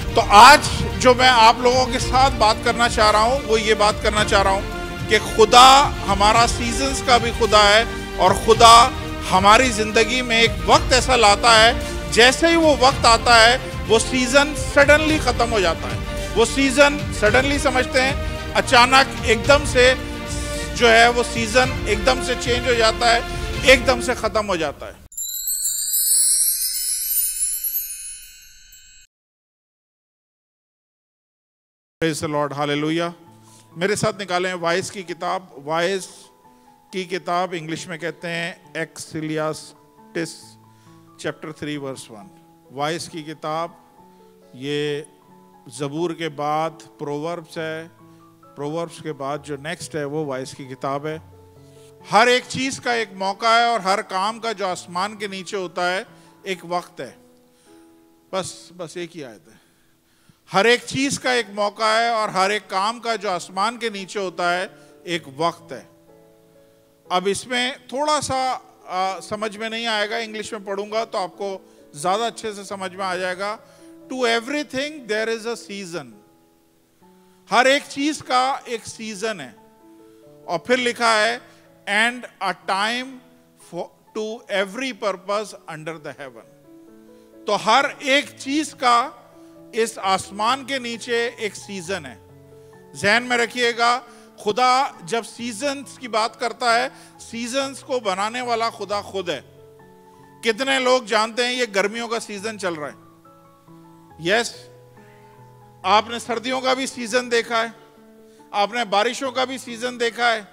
तो आज जो मैं आप लोगों के साथ बात करना चाह रहा हूं वो ये बात करना चाह रहा हूं कि खुदा हमारा सीजन्स का भी खुदा है और खुदा हमारी जिंदगी में एक वक्त ऐसा लाता है, जैसे ही वो वक्त आता है वो सीजन सडनली खत्म हो जाता है। वो सीजन सडनली समझते हैं, अचानक एकदम से जो है वो सीजन एकदम से चेंज हो जाता है, एकदम से खत्म हो जाता है। Praise the Lord, hallelujah. मेरे साथ निकालें वाइस की किताब। वाइस की किताब इंग्लिश में कहते हैं एक्सिलियास्टिस चैप्टर 3 वर्स 1। वाइस की किताब, ये ज़बूर के बाद प्रोवर्ब्स है, प्रोवर्ब्स के बाद जो नेक्स्ट है वो वाइस की किताब है। हर एक चीज़ का एक मौका है और हर काम का जो आसमान के नीचे होता है एक वक्त है। बस एक ही आयत है। हर एक चीज का एक मौका है और हर एक काम का जो आसमान के नीचे होता है एक वक्त है। अब इसमें थोड़ा सा समझ में नहीं आएगा, इंग्लिश में पढ़ूंगा तो आपको ज्यादा अच्छे से समझ में आ जाएगा। To everything there is a season. हर एक चीज का एक सीजन है। और फिर लिखा है and a time to every purpose under the heaven. तो हर एक चीज का इस आसमान के नीचे एक सीजन है। ध्यान में रखिएगा, खुदा जब सीजन्स की बात करता है, सीजन्स को बनाने वाला खुदा खुद है। कितने लोग जानते हैं ये गर्मियों का सीजन चल रहा है? यस। आपने सर्दियों का भी सीजन देखा है, आपने बारिशों का भी सीजन देखा है।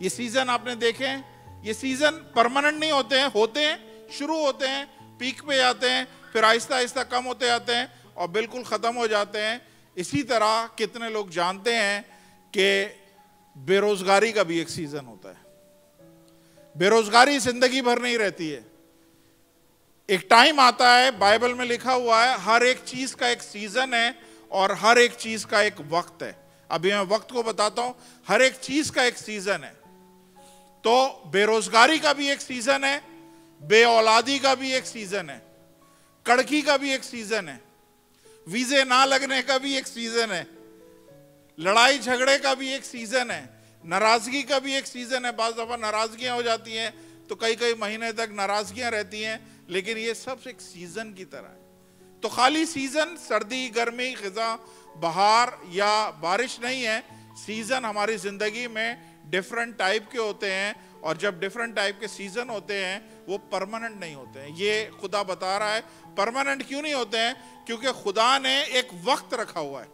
ये सीजन आपने देखे हैं। ये सीजन परमानेंट नहीं होते हैं, शुरू होते हैं, पीक पे जाते हैं, फिर आहिस्ता आहिस्ता कम होते जाते हैं और बिल्कुल खत्म हो जाते हैं। इसी तरह कितने लोग जानते हैं कि बेरोजगारी का भी एक सीजन होता है। बेरोजगारी जिंदगी भर नहीं रहती है, एक टाइम आता है। बाइबल में लिखा हुआ है हर एक चीज का एक सीजन है और हर एक चीज का एक वक्त है। अभी मैं वक्त को बताता हूं। हर एक चीज का एक सीजन है। तो बेरोजगारी का भी एक सीजन है, बे औलादी का भी एक सीजन है, कड़की का भी एक सीजन है, वीजे ना लगने का भी एक सीजन है, लड़ाई झगड़े का भी एक सीजन है, नाराजगी का भी एक सीजन है। बाज़ दफा नाराजगियां हो जाती हैं तो कई महीने तक नाराजगियां रहती हैं, लेकिन ये सब एक सीजन की तरह है। तो खाली सीजन सर्दी, गर्मी, खिजा, बहार या बारिश नहीं है। सीजन हमारी जिंदगी में डिफरेंट टाइप के होते हैं और जब डिफरेंट टाइप के सीजन होते हैं वो परमानेंट नहीं होते हैं। ये खुदा बता रहा है परमानेंट क्यों नहीं होते हैं, क्योंकि खुदा ने एक वक्त रखा हुआ है,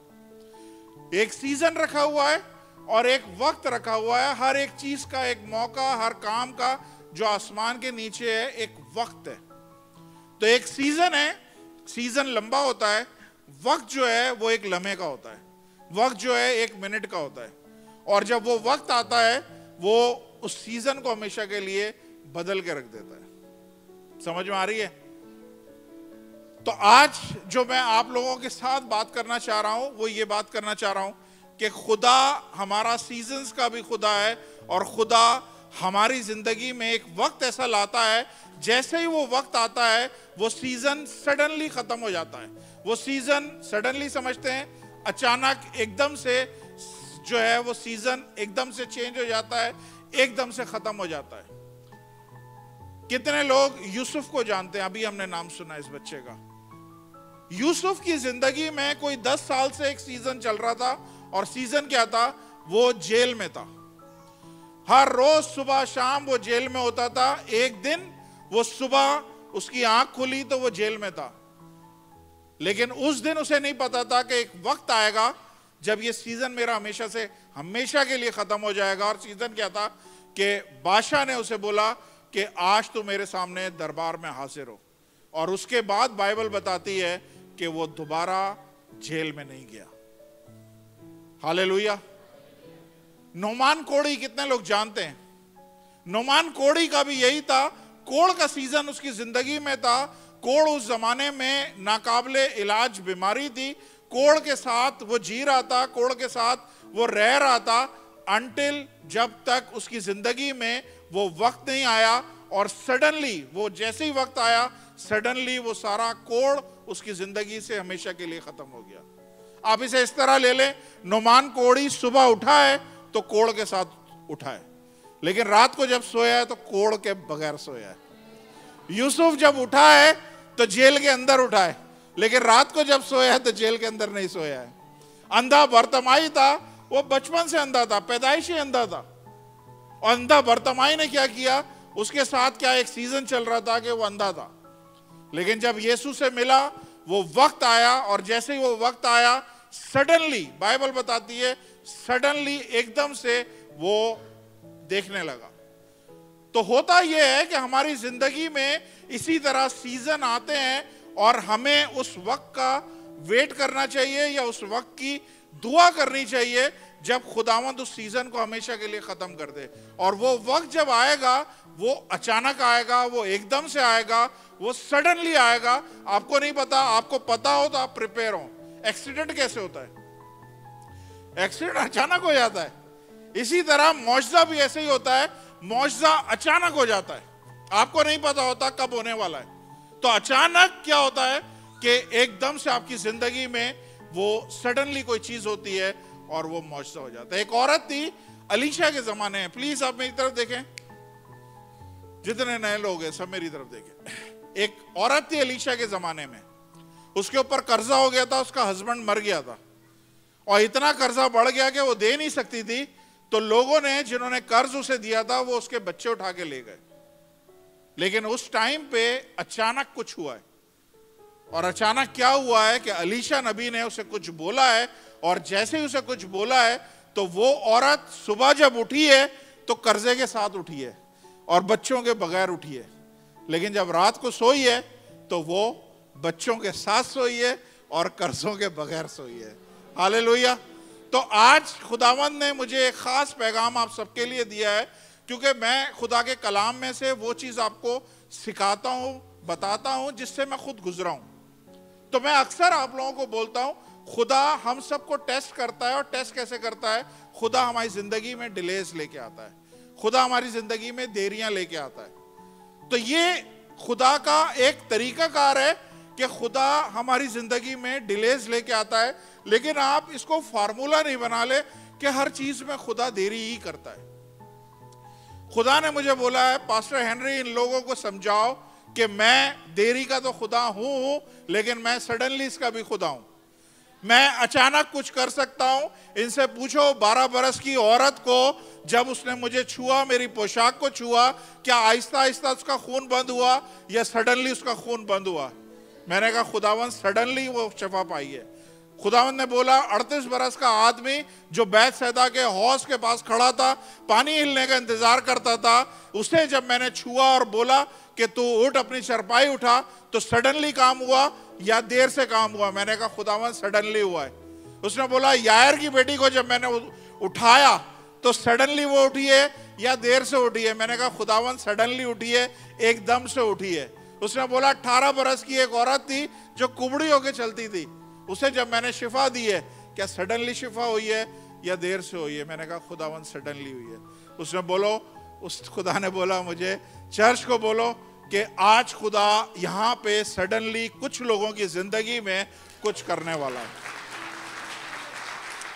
एक सीजन रखा हुआ है और एक वक्त रखा हुआ है। हर एक चीज का एक मौका, हर काम का जो आसमान के नीचे है एक वक्त है। तो एक सीजन है, सीजन लंबा होता है, वक्त जो है वो एक लम्हे का होता है, वक्त जो है 1 मिनट का होता है। और जब वो वक्त आता है वो उस सीजन को हमेशा के लिए बदल के रख देता है। समझ में आ रही है? तो आज जो मैं आप लोगों के साथ बात करना चाह रहा हूं वो ये बात करना चाह रहा हूं कि खुदा हमारा सीजन्स का भी खुदा है और खुदा हमारी जिंदगी में एक वक्त ऐसा लाता है, जैसे ही वो वक्त आता है वो सीजन सडनली खत्म हो जाता है। वो सीजन सडनली समझते हैं, अचानक एकदम से जो है वो सीजन एकदम से चेंज हो जाता है, एकदम से खत्म हो जाता है। कितने लोग यूसुफ को जानते हैं? अभी हमने नाम सुना इस बच्चे का। यूसुफ की जिंदगी में कोई 10 साल से एक सीजन चल रहा था और सीजन क्या था? वो जेल में था। हर रोज सुबह शाम वो जेल में होता था। एक दिन वो सुबह उसकी आंख खुली तो वो जेल में था, लेकिन उस दिन उसे नहीं पता था कि एक वक्त आएगा जब ये सीजन मेरा हमेशा के लिए खत्म हो जाएगा। और सीजन क्या था कि बादशाह ने उसे बोला कि आज तो मेरे सामने दरबार में हाजिर हो। और उसके बाद बाइबल बताती है कि वो दोबारा जेल में नहीं गया। हालेलुया। नोमान कोढ़ी कितने लोग जानते हैं? नोमान कोढ़ी का भी यही था, कोढ़ का सीजन उसकी जिंदगी में था। कोढ़ उस जमाने में नाकाबिले इलाज बीमारी थी। कोढ़ के साथ वो जी रहा था, कोढ़ के साथ वो रह रहा था, अनटिल जब तक उसकी जिंदगी में वो वक्त नहीं आया और सडनली वो जैसे ही वक्त आया, सडनली वो सारा कोड़ उसकी जिंदगी से हमेशा के लिए खत्म हो गया। आप इसे इस तरह ले लें, नुमान कोड़ी सुबह उठा है तो कोड़ के साथ उठा है, लेकिन रात को जब सोया है तो कोड़ के बगैर सोया है। यूसुफ जब उठा है तो जेल के अंदर उठा है, लेकिन रात को जब सोया है तो जेल के अंदर नहीं सोया है। अंधा बर्तमाई था, वो बचपन से अंधा था, पैदाइशी अंधा था। और अंधा बर्तमाई ने क्या किया, उसके साथ क्या एक सीजन चल रहा था कि वो अंधा था, लेकिन जब यीशु से मिला वो वक्त आया, और जैसे ही वो वक्त आया सडनली, बाइबल बताती है सडनली एकदम से वो देखने लगा। तो होता यह है कि हमारी जिंदगी में इसी तरह सीजन आते हैं और हमें उस वक्त का वेट करना चाहिए या उस वक्त की दुआ करनी चाहिए जब खुदावंद उस सीजन को हमेशा के लिए खत्म कर दे। और वो वक्त जब आएगा वो अचानक आएगा, वो एकदम से आएगा, वो सडनली आएगा, आपको नहीं पता। आपको पता हो तो आप प्रिपेयर हो। एक्सीडेंट कैसे होता है? एक्सीडेंट अचानक हो जाता है। इसी तरह मौजज़ा भी ऐसे ही होता है, मौजज़ा अचानक हो जाता है, आपको नहीं पता होता कब होने वाला है। तो अचानक क्या होता है कि एकदम से आपकी जिंदगी में वो सडनली कोई चीज होती है और वो मौजज़ा हो जाता है। एक औरत थी अलीशा के जमाने में, प्लीज आप मेरी तरफ देखें, जितने नए लोग हैं सब मेरी तरफ देखें। एक औरत थी अलीशा के जमाने में, उसके ऊपर कर्जा हो गया था, उसका हस्बैंड मर गया था और इतना कर्जा बढ़ गया कि वो दे नहीं सकती थी। तो लोगों ने, जिन्होंने कर्ज उसे दिया था, वो उसके बच्चे उठा के ले गए। लेकिन उस टाइम पे अचानक कुछ हुआ है, और अचानक क्या हुआ है कि अलीशा नबी ने उसे कुछ बोला है, और जैसे ही उसे कुछ बोला है तो वो औरत सुबह जब उठी है तो कर्जे के साथ उठी है और बच्चों के बगैर उठी है, लेकिन जब रात को सोई है तो वो बच्चों के साथ सोई है और कर्जों के बगैर सोई है। हालेलुया। तो आज खुदावंद ने मुझे एक खास पैगाम आप सबके लिए दिया है, क्योंकि मैं खुदा के कलाम में से वो चीज आपको सिखाता हूं, बताता हूं जिससे मैं खुद गुजरा हूं। तो मैं अक्सर आप लोगों को बोलता हूं, खुदा हम सबको टेस्ट करता है। और टेस्ट कैसे करता है? खुदा हमारी जिंदगी में डिलेज लेके आता है, खुदा हमारी जिंदगी में देरियां लेके आता है। तो ये खुदा का एक तरीकाकार है कि खुदा हमारी जिंदगी में डिलेज लेके आता है, लेकिन आप इसको फार्मूला नहीं बना ले कि हर चीज में खुदा देरी ही करता है। खुदा ने मुझे बोला है, पास्टर हेनरी इन लोगों को समझाओ कि मैं देरी का तो खुदा हूं, लेकिन मैं सडनली इसका भी खुदा हूं। मैं अचानक कुछ कर सकता हूं। इनसे पूछो 12 बरस की औरत को जब उसने मुझे छुआ, मेरी पोशाक को छुआ, क्या आहिस्ता आहिस्ता उसका खून बंद हुआ या सडनली उसका खून बंद हुआ? मैंने कहा खुदावंद सडनली वो शफा पाई है। खुदावंद ने बोला 38 बरस का आदमी जो बैत सैदा के हौज के पास खड़ा था, पानी हिलने का इंतजार करता था, उसे जब मैंने छुआ और बोला कि तू उठ, अपनी चरपाई उठा, तो सडनली काम हुआ या देर से काम हुआ? मैंने कहा खुदावंद सडनली हुआ है। उसने बोला यायर की बेटी को जब मैंने उठाया तो सडनली वो उठी है या देर से उठी है? मैंने कहा खुदावंद सडनली उठी है, एकदम से उठी है। उसने बोला 18 बरस की एक औरत थी जो कुबड़ी होके चलती थी, उसे जब मैंने शिफा दी है, क्या सडनली शिफा हुई है या देर से हुई है? मैंने कहा खुदावंद सडनली हुई है। उसने बोलो, उस खुदा ने बोला मुझे, चर्च को बोलो कि आज खुदा यहाँ पे सडनली कुछ लोगों की जिंदगी में कुछ करने वाला है,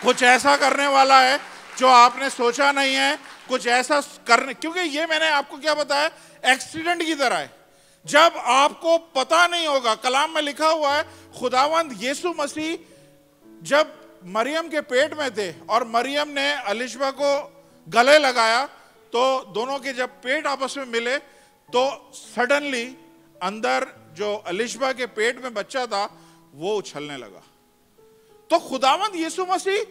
कुछ ऐसा करने वाला है जो आपने सोचा नहीं है, कुछ ऐसा करने। क्योंकि ये मैंने आपको क्या बताया, एक्सीडेंट की तरह है। जब आपको पता नहीं होगा, कलाम में लिखा हुआ है खुदावंद यीशु मसीह जब मरियम के पेट में थे और मरियम ने अलिशबा को गले लगाया, तो दोनों के जब पेट आपस में मिले तो सडनली अंदर जो अलिशबा के पेट में बच्चा था वो उछलने लगा। तो खुदावंद यीशु मसीह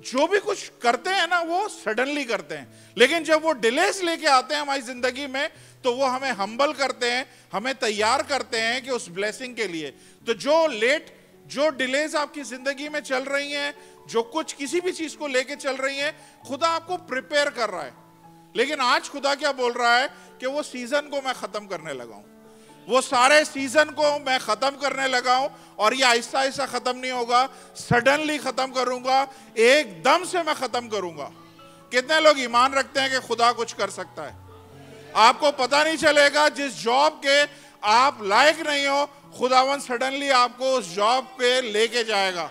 जो भी कुछ करते हैं ना, वो सडनली करते हैं, लेकिन जब वो डिलेस लेके आते हैं हमारी जिंदगी में तो वो हमें हम्बल करते हैं, हमें तैयार करते हैं कि उस ब्लेसिंग के लिए। तो जो डिलेज आपकी जिंदगी में चल रही हैं, जो कुछ किसी भी चीज को लेके चल रही हैं, खुदा आपको प्रिपेयर कर रहा है। लेकिन आज खुदा क्या बोल रहा है कि वो सीजन को मैं खत्म करने लगा हूं, वो सारे सीजन को मैं खत्म करने लगा हूं, और ये आहिस्ता आहिस्ता खत्म नहीं होगा, सडनली खत्म करूंगा, एकदम से मैं खत्म करूंगा। कितने लोग ईमान रखते हैं कि खुदा कुछ कर सकता है? आपको पता नहीं चलेगा, जिस जॉब के आप लायक नहीं हो, खुदावन सडनली आपको उस जॉब पे लेके जाएगा।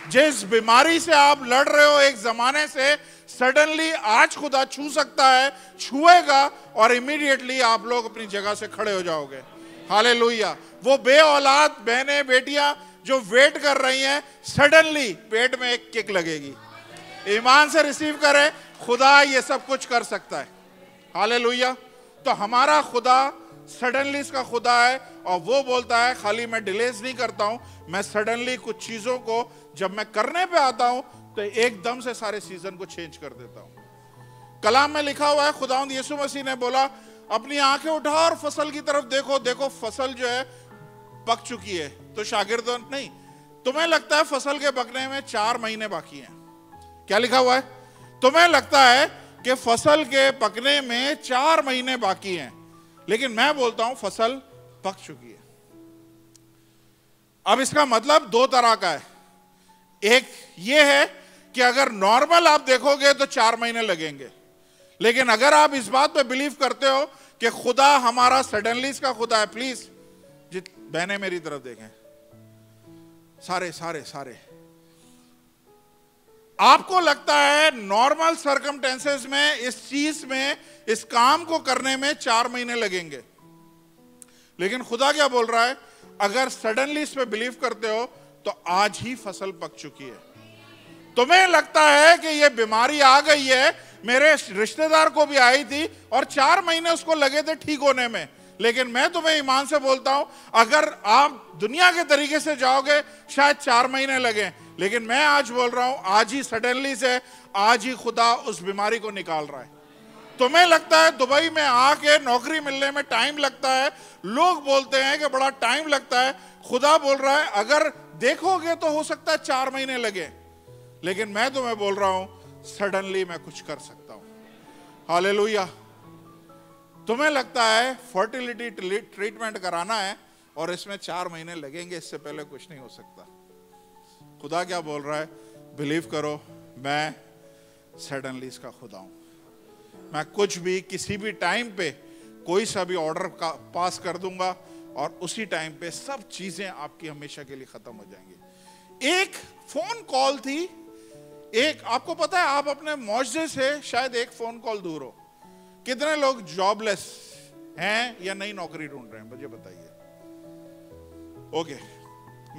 जिस बीमारी से आप लड़ रहे हो एक जमाने से, सडनली आज खुदा छू सकता है, छुएगा और इमीडिएटली आप लोग अपनी जगह से खड़े हो जाओगे। हालेलुया। वो बे औलाद बहनें बेटियां जो वेट कर रही हैं, सडनली पेट में एक किक लगेगी। ईमान से रिसीव करें, खुदा ये सब कुछ कर सकता है। हालेलुया। तो हमारा खुदा सडनली का खुदा है, और वो बोलता है खाली मैं डिलेज नहीं करता हूं, मैं सडनली कुछ चीजों को जब मैं करने पे आता हूं तो एकदम से सारे सीजन को चेंज कर देता हूं। कलाम में लिखा हुआ है, खुदावंद यीशु मसीह ने बोला अपनी आंखें उठाओ और फसल की तरफ देखो, देखो फसल जो है पक चुकी है। तो शागिर्दों नहीं, तुम्हें लगता है फसल के पकने में 4 महीने बाकी हैं। क्या लिखा हुआ है? तुम्हें लगता है कि फसल के पकने में 4 महीने बाकी हैं, लेकिन मैं बोलता हूं फसल पक चुकी है। अब इसका मतलब 2 तरह का है। एक ये है कि अगर नॉर्मल आप देखोगे तो 4 महीने लगेंगे, लेकिन अगर आप इस बात पे बिलीव करते हो कि खुदा हमारा सडनली का खुदा है, प्लीज बहनें मेरी तरफ देखें, सारे सारे सारे, आपको लगता है नॉर्मल सर्कमटेंसेस में इस चीज में, इस काम को करने में 4 महीने लगेंगे, लेकिन खुदा क्या बोल रहा है? अगर सडनली इस पे बिलीव करते हो तो आज ही फसल पक चुकी है। तुम्हें लगता है कि ये बीमारी आ गई है, मेरे रिश्तेदार को भी आई थी और 4 महीने उसको लगे थे ठीक होने में, लेकिन मैं तुम्हें ईमान से बोलता हूं, अगर आप दुनिया के तरीके से जाओगे शायद 4 महीने लगे, लेकिन मैं आज बोल रहा हूं आज ही सडनली से, आज ही खुदा उस बीमारी को निकाल रहा है। तुम्हें लगता है दुबई में आके नौकरी मिलने में टाइम लगता है, लोग बोलते हैं कि बड़ा टाइम लगता है, खुदा बोल रहा है अगर देखोगे तो हो सकता है 4 महीने लगे, लेकिन मैं तुम्हें बोल रहा हूं सडनली मैं कुछ कर सकता हूं। हालेलुया। तुम्हें लगता है फर्टिलिटी ट्रीटमेंट कराना है और इसमें 4 महीने लगेंगे, इससे पहले कुछ नहीं हो सकता। खुदा क्या बोल रहा है? बिलीव करो, मैं सडनली इसका खुदा हूं। मैं कुछ भी किसी भी टाइम पे कोई सा भी ऑर्डर का पास कर दूंगा और उसी टाइम पे सब चीजें आपकी हमेशा के लिए खत्म हो जाएंगी। एक फोन कॉल थी, एक, आपको पता है आप अपने मुआवजे से शायद एक फोन कॉल दूर हो। कितने लोग जॉबलेस हैं या नई नौकरी ढूंढ रहे हैं, मुझे बताइए। ओके,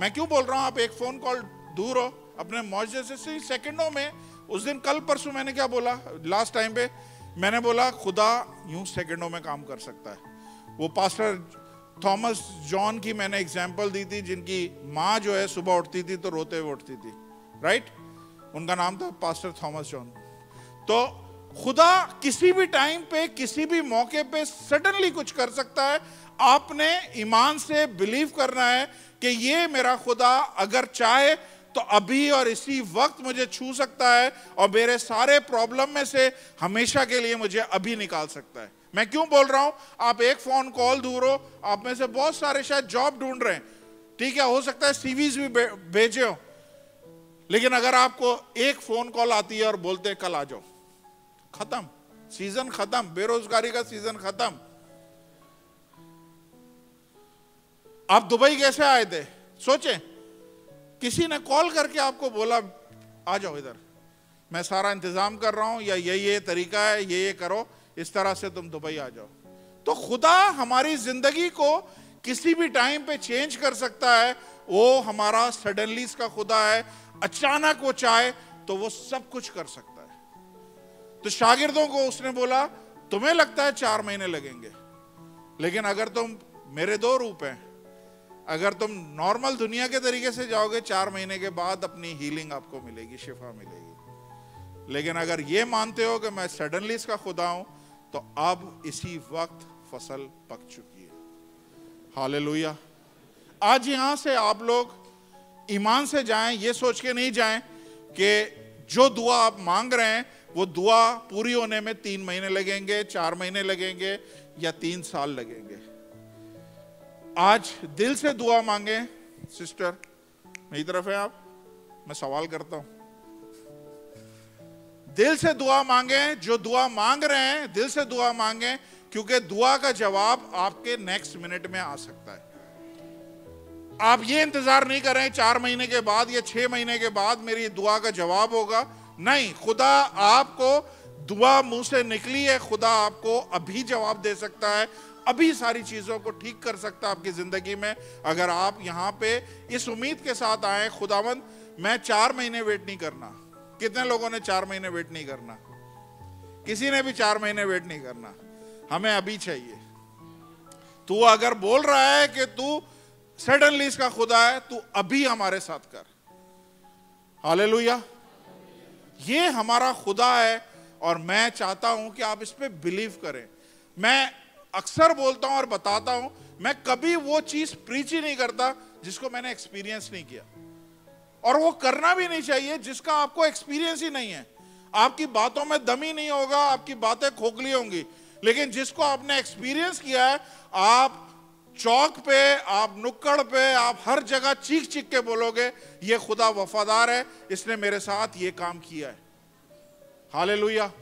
मैं क्यों बोल रहा हूं आप एक फोन कॉल दूर हो अपने मुआवजे से? सेकंडों में, उस दिन कल परसों मैंने क्या बोला, लास्ट टाइम पे मैंने बोला खुदा यूं सेकंडों में काम कर सकता है। वो पास्टर थॉमस जॉन की मैंने एग्जांपल दी थी, जिनकी माँ जो है सुबह उठती थी तो रोते हुए उठती थी, राइट? उनका नाम था पास्टर थॉमस जॉन। तो खुदा किसी भी टाइम पे, किसी भी मौके पे सडनली कुछ कर सकता है। आपने ईमान से बिलीव करना है कि ये मेरा खुदा अगर चाहे तो अभी और इसी वक्त मुझे छू सकता है और मेरे सारे प्रॉब्लम में से हमेशा के लिए मुझे अभी निकाल सकता है। मैं क्यों बोल रहा हूं? आप एक फोन कॉल दूर हो, आप में से बहुत सारे शायद जॉब ढूंढ रहे हैं, ठीक है, हो सकता है सीवीज भी भेजे हो, लेकिन अगर आपको एक फोन कॉल आती है और बोलते हैं कल आ जाओ, खत्म, सीजन खत्म, बेरोजगारी का सीजन खत्म। आप दुबई कैसे आए थे? सोचें, किसी ने कॉल करके आपको बोला आ जाओ इधर, मैं सारा इंतजाम कर रहा हूं, या ये तरीका है, ये करो, इस तरह से तुम दुबई आ जाओ। तो खुदा हमारी जिंदगी को किसी भी टाइम पे चेंज कर सकता है। वो हमारा सडनली का खुदा है, अचानक वो चाहे तो वो सब कुछ कर सकता है। तो शागिर्दों को उसने बोला तुम्हें लगता है 4 महीने लगेंगे, लेकिन अगर तुम, मेरे 2 रूप हैं, अगर तुम नॉर्मल दुनिया के तरीके से जाओगे 4 महीने के बाद अपनी हीलिंग आपको मिलेगी, शिफा मिलेगी। लेकिन अगर ये मानते हो कि मैं सडनली इसका खुदा हूं, तो अब इसी वक्त फसल पक चुकी है। हालेलुया। आज यहां से आप लोग ईमान से जाएं, ये सोच के नहीं जाएं कि जो दुआ आप मांग रहे हैं वो दुआ पूरी होने में 3 महीने लगेंगे, 4 महीने लगेंगे या 3 साल लगेंगे। आज दिल से दुआ मांगे। सिस्टर मेरी तरफ है आप, मैं सवाल करता हूं, दिल से दुआ मांगे, जो दुआ मांग रहे हैं दिल से दुआ मांगे, क्योंकि दुआ का जवाब आपके नेक्स्ट मिनट में आ सकता है। आप ये इंतजार नहीं करें 4 महीने के बाद या 6 महीने के बाद मेरी दुआ का जवाब होगा। नहीं, खुदा आपको, दुआ मुंह से निकली है, खुदा आपको अभी जवाब दे सकता है, अभी सारी चीजों को ठीक कर सकता है आपकी जिंदगी में। अगर आप यहाँ पे इस उम्मीद के साथ आए, खुदावंद मैं 4 महीने वेट नहीं करना। कितने लोगों ने 4 महीने वेट नहीं करना? किसी ने भी 4 महीने वेट नहीं करना, हमें अभी चाहिए। तू अगर बोल रहा है कि तू सडनली इसका खुदा है, तू अभी हमारे साथ कर। हालेलुया, ये हमारा खुदा है और मैं चाहता हूं कि आप इस पे बिलीव करें। मैं अक्सर बोलता हूं और बताता हूं, मैं कभी वो चीज प्रीच ही नहीं करता जिसको मैंने एक्सपीरियंस नहीं किया, और वो करना भी नहीं चाहिए जिसका आपको एक्सपीरियंस ही नहीं है। आपकी बातों में दम ही नहीं होगा, आपकी बातें खोखली होंगी, लेकिन जिसको आपने एक्सपीरियंस किया है, आप चौक पे, आप नुक्कड़ पे, आप हर जगह चीख चीख के बोलोगे ये खुदा वफादार है, इसने मेरे साथ ये काम किया है। हालेलुया।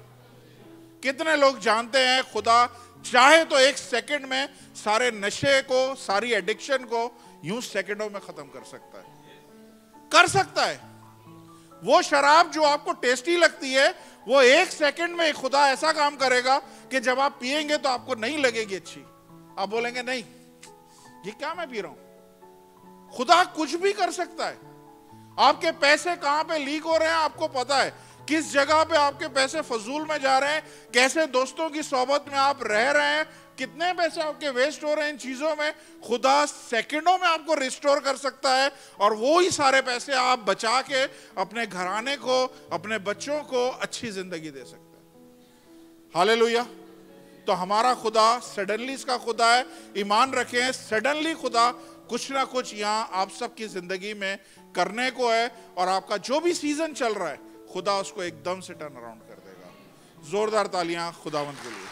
कितने लोग जानते हैं खुदा चाहे तो 1 सेकंड में सारे नशे को, सारी एडिक्शन को यूं सेकंडों में खत्म कर सकता है, कर सकता है। वो शराब जो आपको टेस्टी लगती है, वो 1 सेकंड में खुदा ऐसा काम करेगा कि जब आप पिएंगे तो आपको नहीं लगेगी अच्छी, आप बोलेंगे नहीं ये क्या मैं पी रहा हूं। खुदा कुछ भी कर सकता है। आपके पैसे कहां पे लीक हो रहे हैं आपको पता है, किस जगह पे आपके पैसे फजूल में जा रहे हैं, कैसे दोस्तों की सोबत में आप रह रहे हैं, कितने पैसे आपके वेस्ट हो रहे हैं इन चीजों में। खुदा सेकंडों में आपको रिस्टोर कर सकता है, और वो ही सारे पैसे आप बचा के अपने घराने को, अपने बच्चों को अच्छी जिंदगी दे सकते हैं। हालेलुया। तो हमारा खुदा सडनली इसका खुदा है। ईमान रखें, सडनली खुदा कुछ ना कुछ यहाँ आप सबकी जिंदगी में करने को है, और आपका जो भी सीजन चल रहा है खुदा उसको एकदम से टर्न अराउंड कर देगा। जोरदार तालियां खुदावंद के लिए।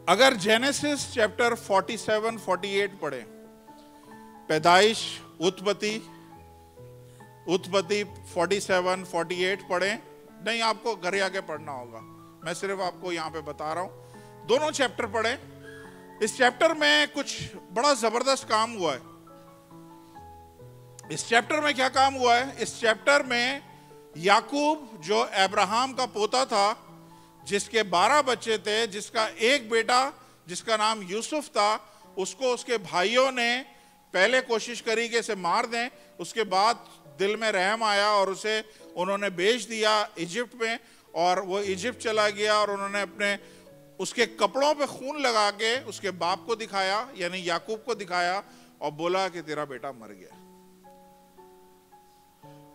अगर जेनेसिस चैप्टर 47-48 पढ़े, पैदाइश, उत्पत्ति 47-48 पढ़े, नहीं आपको घर आके पढ़ना होगा, मैं सिर्फ आपको यहां पे बता रहा हूं। दोनों चैप्टर पढ़े। इस चैप्टर में कुछ बड़ा जबरदस्त काम हुआ है। इस चैप्टर में क्या काम हुआ है? इस चैप्टर में याकूब जो अब्राहम का पोता था, जिसके 12 बच्चे थे, जिसका एक बेटा जिसका नाम यूसुफ था, उसको उसके भाइयों ने पहले कोशिश करी कि इसे मार दें, उसके बाद दिल में रहम आया और उसे उन्होंने बेच दिया इजिप्ट में, और वो इजिप्ट चला गया, और उन्होंने अपने उसके कपड़ों पे खून लगा के उसके बाप को दिखाया, यानी याकूब को दिखाया, और बोला कि तेरा बेटा मर गया।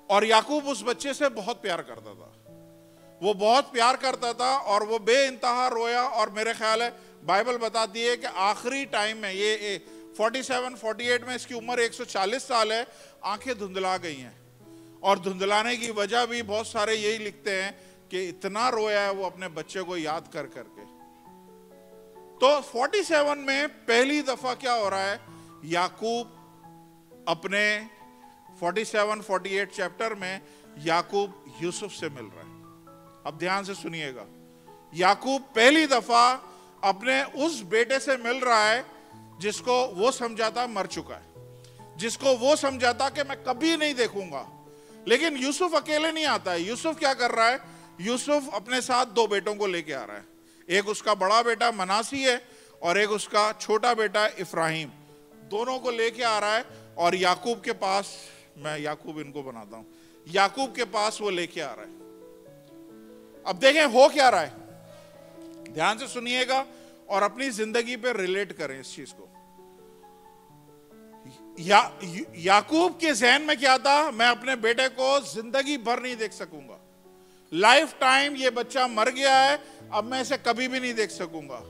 और याकूब उस बच्चे से बहुत प्यार करता था, वो बहुत प्यार करता था, और वो बेइंतहा रोया। और मेरे ख्याल है बाइबल बताती है कि आखिरी टाइम में, ये 47-48 में इसकी उम्र 140 साल है, आंखें धुंधला गई हैं। और धुंधलाने की वजह भी बहुत सारे यही लिखते हैं कि इतना रोया है वो अपने बच्चे को याद कर करके। तो 47 में पहली दफा क्या हो रहा है, याकूब अपने 47-48 चैप्टर में याकूब यूसुफ से मिल रहा है। अब ध्यान से सुनिएगा, याकूब पहली दफा अपने उस बेटे से मिल रहा है जिसको वो समझा था मर चुका है, जिसको वो समझा था कि मैं कभी नहीं देखूंगा। लेकिन यूसुफ अकेले नहीं आता है। यूसुफ क्या कर रहा है? यूसुफ अपने साथ 2 बेटों को लेके आ रहा है। एक उसका बड़ा बेटा मनासी है और एक उसका छोटा बेटा इफ्राहिम, दोनों को लेके आ रहा है। और याकूब के पास, मैं याकूब इनको बनाता हूं, याकूब के पास वो लेके आ रहा है। अब देखें हो क्या रहा है, ध्यान से सुनिएगा और अपनी जिंदगी पे रिलेट करें इस चीज को। याकूब के जहन में क्या था? मैं अपने बेटे को जिंदगी भर नहीं देख सकूंगा, लाइफ टाइम ये बच्चा मर गया है, अब मैं इसे कभी भी नहीं देख सकूंगा।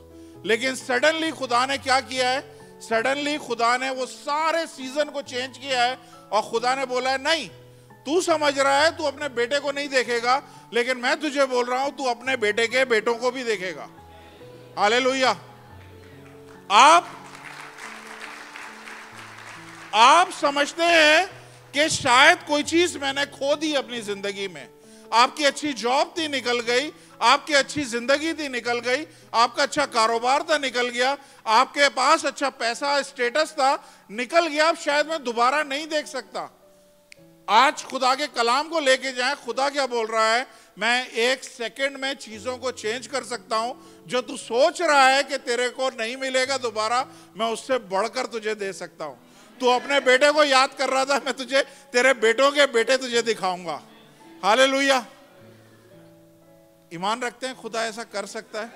लेकिन सडनली खुदा ने क्या किया है? सडनली खुदा ने वो सारे सीजन को चेंज किया है, और खुदा ने बोला है नहीं, तू समझ रहा है तू अपने बेटे को नहीं देखेगा, लेकिन मैं तुझे बोल रहा हूं तू अपने बेटे के बेटों को भी देखेगा। हालेलुया। आप समझते हैं कि शायद कोई चीज मैंने खो दी अपनी जिंदगी में, आपकी अच्छी जॉब थी निकल गई, आपकी अच्छी जिंदगी थी निकल गई, आपका अच्छा कारोबार था निकल गया, आपके पास अच्छा पैसा स्टेटस था निकल गया, अब शायद मैं दोबारा नहीं देख सकता। आज खुदा के कलाम को लेके जाएं, खुदा क्या बोल रहा है, मैं 1 सेकंड में चीजों को चेंज कर सकता हूं। जो तू सोच रहा है कि तेरे को नहीं मिलेगा दोबारा, मैं उससे बढ़कर तुझे दे सकता हूं। तू अपने बेटे को याद कर रहा था, मैं तुझे तेरे बेटों के बेटे तुझे दिखाऊंगा। हालेलुया। ईमान रखते हैं खुदा ऐसा कर सकता है।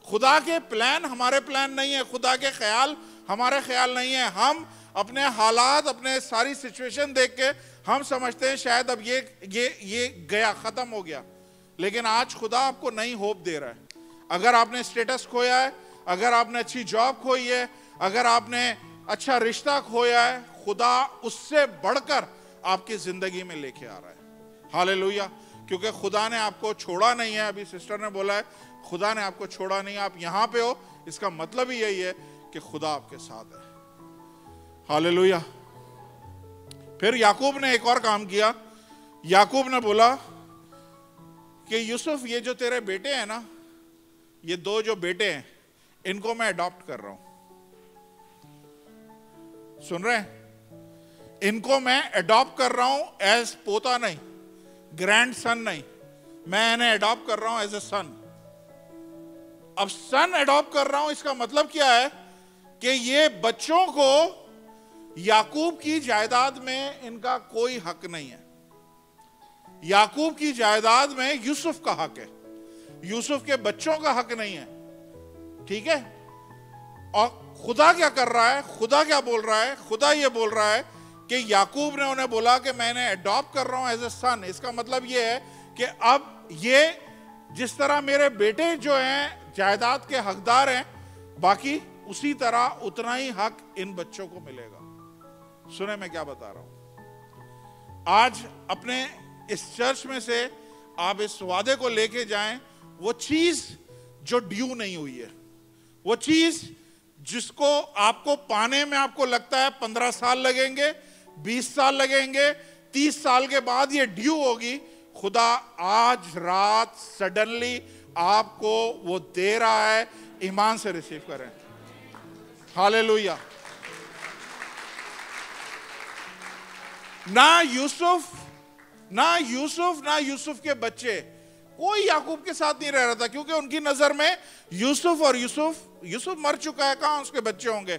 खुदा के प्लान हमारे प्लान नहीं है, खुदा के ख्याल हमारे ख्याल नहीं है। हम अपने हालात, अपने सारी सिचुएशन देख के हम समझते हैं शायद अब ये गया, खत्म हो गया। लेकिन आज खुदा आपको नई होप दे रहा है। अगर आपने स्टेटस खोया है, अगर आपने अच्छी जॉब खोई है, अगर आपने अच्छा रिश्ता खोया है, खुदा उससे बढ़कर आपकी जिंदगी में लेके आ रहा है। हालेलुया। क्योंकि खुदा ने आपको छोड़ा नहीं है। अभी सिस्टर ने बोला है खुदा ने आपको छोड़ा नहीं, आप यहां पे हो, इसका मतलब ही यही है कि खुदा आपके साथ है। हालेलुया। फिर याकूब ने एक और काम किया। याकूब ने बोला कि यूसुफ, ये जो तेरे बेटे हैं ना, ये 2 जो बेटे हैं, इनको मैं अडॉप्ट कर रहा हूं। सुन रहे हैं? इनको मैं अडॉप्ट कर रहा हूं एज पोता नहीं, ग्रैंड सन नहीं, मैं इन्हें अडॉप्ट कर रहा हूं एज ए सन। अब सन अडॉप्ट कर रहा हूं, इसका मतलब क्या है कि ये बच्चों को याकूब की जायदाद में इनका कोई हक नहीं है। याकूब की जायदाद में यूसुफ का हक है, यूसुफ के बच्चों का हक नहीं है। ठीक है? और खुदा क्या कर रहा है, खुदा क्या बोल रहा है, खुदा ये बोल रहा है कि याकूब ने उन्हें बोला कि मैं इन्हें अडॉप्ट कर रहा हूं एज ए सन। इसका मतलब ये है कि अब ये जिस तरह मेरे बेटे जो हैं जायदाद के हकदार हैं, बाकी उसी तरह उतना ही हक इन बच्चों को मिलेगा। सुने मैं क्या बता रहा हूं। आज अपने इस चर्च में से आप इस वादे को लेके जाएं, वो चीज जो ड्यू नहीं हुई है, वो चीज जिसको आपको पाने में आपको लगता है 15 साल लगेंगे, 20 साल लगेंगे, 30 साल के बाद ये ड्यू होगी, खुदा आज रात सडनली आपको वो दे रहा है। ईमान से रिसीव करें। हालेलुया। ना यूसुफ के बच्चे, कोई याकूब के साथ नहीं रह रहा था, क्योंकि उनकी नजर में यूसुफ मर चुका है, कहां उसके बच्चे होंगे।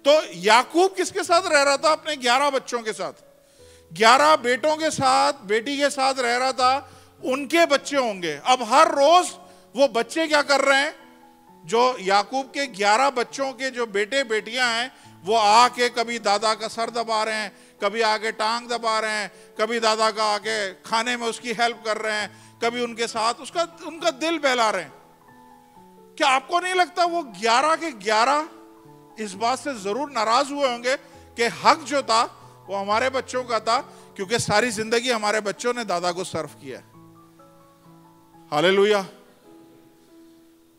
तो याकूब किसके साथ रह रहा था? अपने 11 बच्चों के साथ, 11 बेटों के साथ, बेटी के साथ रह रहा था। उनके बच्चे होंगे। अब हर रोज वो बच्चे क्या कर रहे हैं? जो याकूब के 11 बच्चों के जो बेटे बेटियां हैं, वो आके कभी दादा का सर दबा रहे हैं, कभी आके टांग दबा रहे हैं, कभी दादा का आके खाने में उसकी हेल्प कर रहे हैं, कभी उनके साथ उनका दिल बहला रहे हैं। क्या आपको नहीं लगता वो 11 के 11 इस बात से जरूर नाराज हुए होंगे कि हक जो था वो हमारे बच्चों का था, क्योंकि सारी जिंदगी हमारे बच्चों ने दादा को सर्व किया। हालेलुया।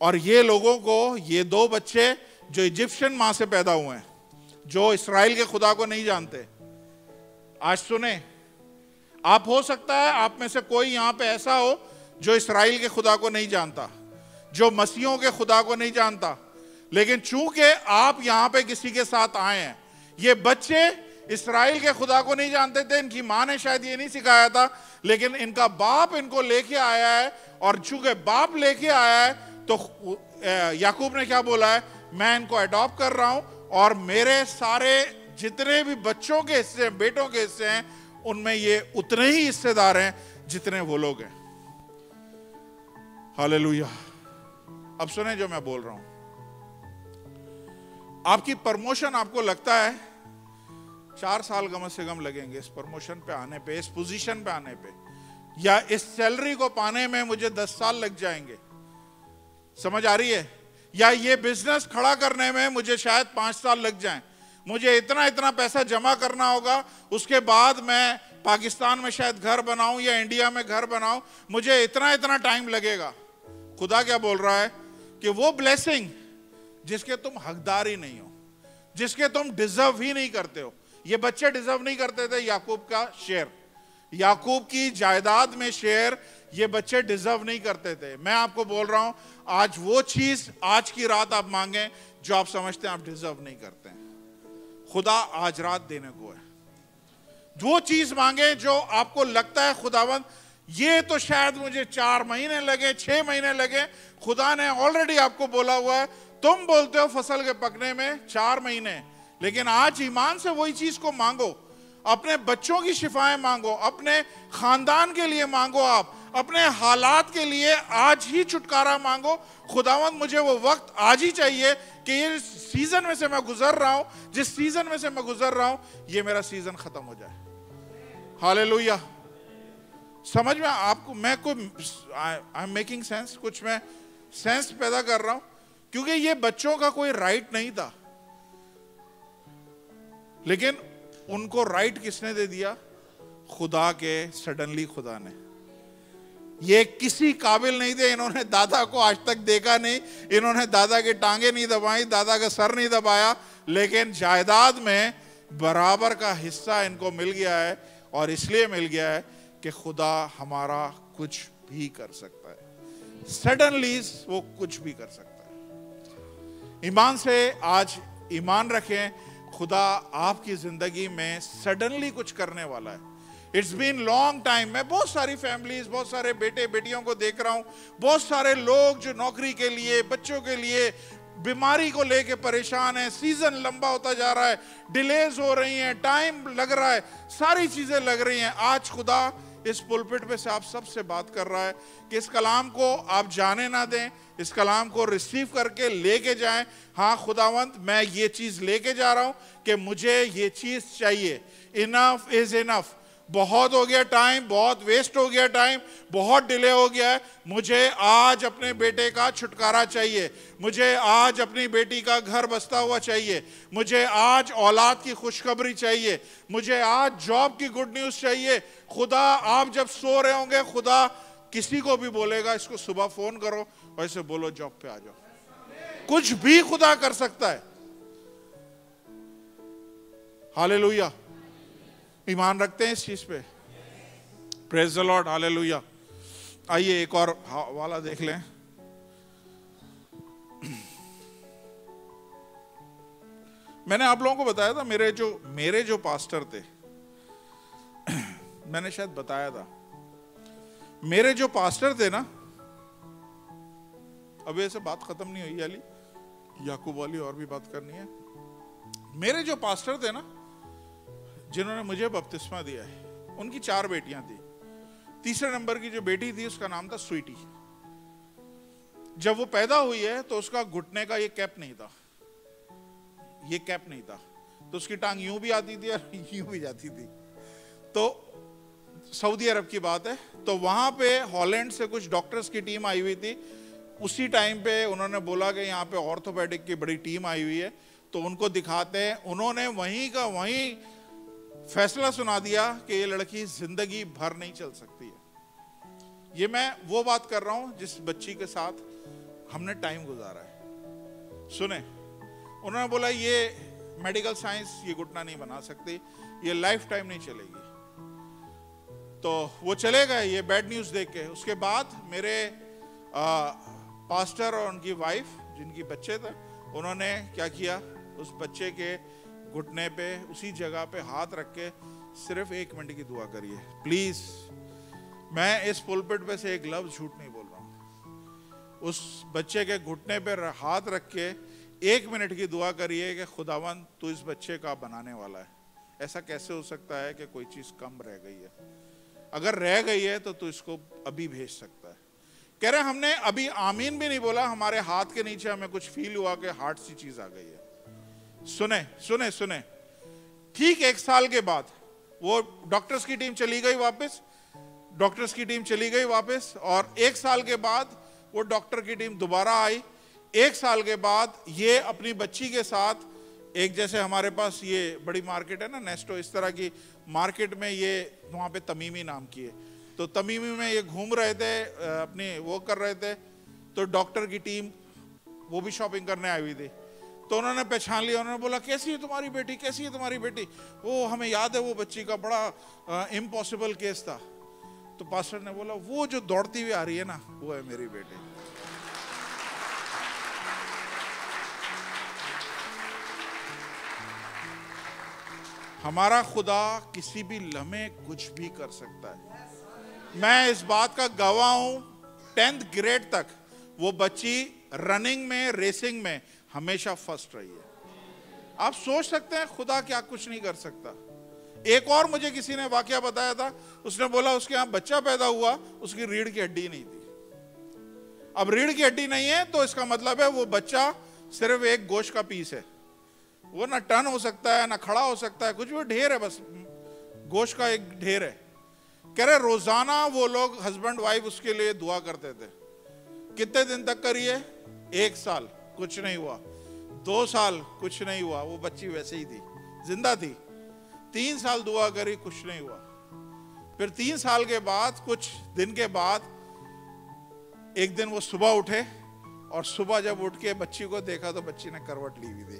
और ये लोगों को, ये 2 बच्चे जो इजिप्शियन मां से पैदा हुए हैं, जो इस्राएल के खुदा को नहीं जानते, आज सुने, आप हो सकता है आप में से कोई यहां पे ऐसा हो जो इस्राएल के खुदा को नहीं जानता, जो मसीहों के खुदा को नहीं जानता, लेकिन चूंकि आप यहां पे किसी के साथ आए हैं। ये बच्चे इस्राएल के खुदा को नहीं जानते थे, इनकी मां ने शायद ये नहीं सिखाया था, लेकिन इनका बाप इनको लेके आया है। और चूंकि बाप लेके आया है तो याकूब ने क्या बोला है, मैं इनको अडॉप्ट कर रहा हूं, और मेरे सारे जितने भी बच्चों के हिस्से हैं, बेटों के हिस्से हैं, उनमें ये उतने ही हिस्सेदार हैं जितने वो लोग हैं। हालेलुया। अब सुने जो मैं बोल रहा हूं। आपकी प्रमोशन, आपको लगता है 4 साल कम से कम लगेंगे इस प्रमोशन पे आने पे, इस पोजीशन पे आने पे, या इस सैलरी को पाने में मुझे 10 साल लग जाएंगे। समझ आ रही है? या ये बिजनेस खड़ा करने में मुझे शायद 5 साल लग जाएं, मुझे इतना पैसा जमा करना होगा, उसके बाद मैं पाकिस्तान में शायद घर बनाऊं या इंडिया में घर बनाऊं, मुझे इतना टाइम लगेगा। खुदा क्या बोल रहा है कि वो ब्लेसिंग जिसके तुम हकदार ही नहीं हो, जिसके तुम डिजर्व ही नहीं करते हो। ये बच्चे डिजर्व नहीं करते थे याकूब का शेयर, याकूब की जायदाद में शेयर ये बच्चे डिजर्व नहीं करते थे। मैं आपको बोल रहा हूं, आज वो चीज आज की रात आप मांगे जो आप समझते हैं आप डिजर्व नहीं करते हैं, खुदा आज रात देने को है। वो चीज मांगे जो आपको लगता है खुदावंद ये तो शायद मुझे 4 महीने लगे, 6 महीने लगे, खुदा ने ऑलरेडी आपको बोला हुआ है। तुम बोलते हो फसल के पकने में 4 महीने, लेकिन आज ईमान से वही चीज को मांगो। अपने बच्चों की शिफाएं मांगो, अपने खानदान के लिए मांगो, आप अपने हालात के लिए आज ही छुटकारा मांगो। खुदावंद मुझे वो वक्त आज ही चाहिए कि ये सीजन में से मैं गुजर रहा हूं, जिस सीजन में से मैं गुजर रहा हूं ये मेरा सीजन खत्म हो जाए। हालेलुया। समझ में आपको मैं कोई आई एम मेकिंग सेंस, कुछ मैं सेंस पैदा कर रहा हूं, क्योंकि ये बच्चों का कोई राइट नहीं था, लेकिन उनको राइट किसने दे दिया? खुदा के सडनली खुदा ने। ये किसी काबिल नहीं थे, इन्होंने दादा को आज तक देखा नहीं, इन्होंने दादा की टांगे नहीं दबाई, दादा का सर नहीं दबाया, लेकिन जायदाद में बराबर का हिस्सा इनको मिल गया है। और इसलिए मिल गया है कि खुदा हमारा कुछ भी कर सकता है, सडनली वो कुछ भी कर सकता है। ईमान से आज ईमान रखें, खुदा आपकी जिंदगी में सडनली कुछ करने वाला है। It's been long time. मैं बहुत सारी फैमिलीज, बहुत सारे बेटे बेटियों को देख रहा हूं, बहुत सारे लोग जो नौकरी के लिए, बच्चों के लिए, बीमारी को लेके परेशान है। सीजन लंबा होता जा रहा है, डिलेज हो रही हैं, टाइम लग रहा है, सारी चीजें लग रही हैं। आज खुदा इस पुलपिट पे से आप सबसे बात कर रहा है कि इस कलाम को आप जाने ना दें, इस कलाम को रिसीव करके लेके जाएं। हाँ खुदावंत, मैं ये चीज लेके जा रहा हूं कि मुझे ये चीज चाहिए। Enough is enough. बहुत हो गया टाइम, बहुत वेस्ट हो गया टाइम, बहुत डिले हो गया है। मुझे आज अपने बेटे का छुटकारा चाहिए, मुझे आज अपनी बेटी का घर बसता हुआ चाहिए, मुझे आज औलाद की खुशखबरी चाहिए, मुझे आज जॉब की गुड न्यूज चाहिए। खुदा आप जब सो रहे होंगे, खुदा किसी को भी बोलेगा इसको सुबह फोन करो और इसे बोलो जॉब पे आ जाओ। कुछ भी खुदा कर सकता है। हालेलुया। ईमान रखते हैं इस चीज पे? Praise the Lord. हालेलुया। आइए एक और वाला देख लें। मैंने आप लोगों को बताया था मेरे जो पास्टर थे, मैंने शायद बताया था, मेरे जो पास्टर थे ना, अभी ऐसे बात खत्म नहीं हुई वाली, याकूब वाली और भी बात करनी है। मेरे जो पास्टर थे ना, जिन्होंने मुझे बपतिस्मा दिया है, उनकी 4 बेटियां थी। तीसरे नंबर की जो बेटी थी उसका नाम था स्वीटी। जब वो पैदा हुई है तो उसका घुटने का ये कैप नहीं था, ये कैप नहीं था, तो उसकी टांग यूं भी आती थी और यूं भी जाती थी। तो सऊदी अरब की बात है, तो वहां पे हॉलैंड से कुछ डॉक्टर्स की टीम आई हुई थी। उसी टाइम पे उन्होंने बोला कि यहाँ पे ऑर्थोपेडिक की बड़ी टीम आई हुई है, तो उनको दिखाते हैं। उन्होंने वहीं का वहीं फैसला सुना दिया कि ये लड़की जिंदगी भर नहीं चल सकती है। ये मैं वो बात कर रहा हूं जिस बच्ची के साथ हमने टाइम गुजारा है। सुने, उन्होंने बोला ये मेडिकल साइंस ये घुटना नहीं बना सकती, ये लाइफ टाइम नहीं चलेगी। तो वो चले गए ये बैड न्यूज देख के। उसके बाद मेरे पास्टर और उनकी वाइफ, जिनकी बच्चे थे, उन्होंने क्या किया, उस बच्चे के घुटने पे उसी जगह पे हाथ रख के सिर्फ 1 मिनट की दुआ करिए प्लीज। मैं इस पुलपिट पे से एक लफ्ज झूठ नहीं बोल रहा हूं। उस बच्चे के घुटने पे हाथ रख के 1 मिनट की दुआ करिए कि खुदावन तू इस बच्चे का बनाने वाला है। ऐसा कैसे हो सकता है कि कोई चीज कम रह गई है? अगर रह गई है तो तू इसको अभी भेज सकता है। कह रहे हमने अभी आमीन भी नहीं बोला, हमारे हाथ के नीचे हमें कुछ फील हुआ कि हार्ट सी चीज आ गई है। सुने सुने सुने, ठीक 1 साल के बाद वो डॉक्टर्स की टीम चली गई वापस, डॉक्टर्स की टीम चली गई वापस, और 1 साल के बाद वो डॉक्टर की टीम दोबारा आई। 1 साल के बाद ये अपनी बच्ची के साथ, एक जैसे हमारे पास ये बड़ी मार्केट है ना नेस्टो, इस तरह की मार्केट में ये वहां पे तमीमी नाम की है, तो तमीमी में ये घूम रहे थे, अपनी वो कर रहे थे। तो डॉक्टर की टीम वो भी शॉपिंग करने आई हुई थी। तो उन्होंने पहचान लिया, उन्होंने बोला कैसी है तुम्हारी बेटी, कैसी है तुम्हारी बेटी? वो हमें याद है वो बच्ची का बड़ा इम्पॉसिबल केस था। तो पास्टर ने बोला वो जो दौड़ती हुई आ रही है ना, वो है मेरी बेटी। हमारा खुदा किसी भी लम्हे कुछ भी कर सकता है। मैं इस बात का गवाह हूं, 10th ग्रेड तक वो बच्ची रनिंग में, रेसिंग में हमेशा फर्स्ट रही है। आप सोच सकते हैं खुदा क्या कुछ नहीं कर सकता। एक और मुझे किसी ने वाकया बताया था, उसने बोला उसके यहां बच्चा पैदा हुआ, उसकी रीढ़ की हड्डी नहीं थी। अब रीढ़ की हड्डी नहीं है तो इसका मतलब है वो बच्चा सिर्फ एक गोश्त का पीस है। वो ना टर्न हो सकता है, ना खड़ा हो सकता है, कुछ भी ढेर है, बस गोश्त का एक ढेर है। कह रहे रोजाना वो लोग हस्बैंड वाइफ उसके लिए दुआ करते थे। कितने दिन तक करिए? 1 साल, कुछ नहीं हुआ। 2 साल, कुछ नहीं हुआ, वो बच्ची वैसे ही थी, जिंदा थी। 3 साल दुआ करी, कुछ नहीं हुआ। फिर 3 साल के बाद, कुछ दिन के बाद एक दिन वो सुबह उठे और सुबह जब उठ के बच्ची को देखा तो बच्ची ने करवट ली हुई थी।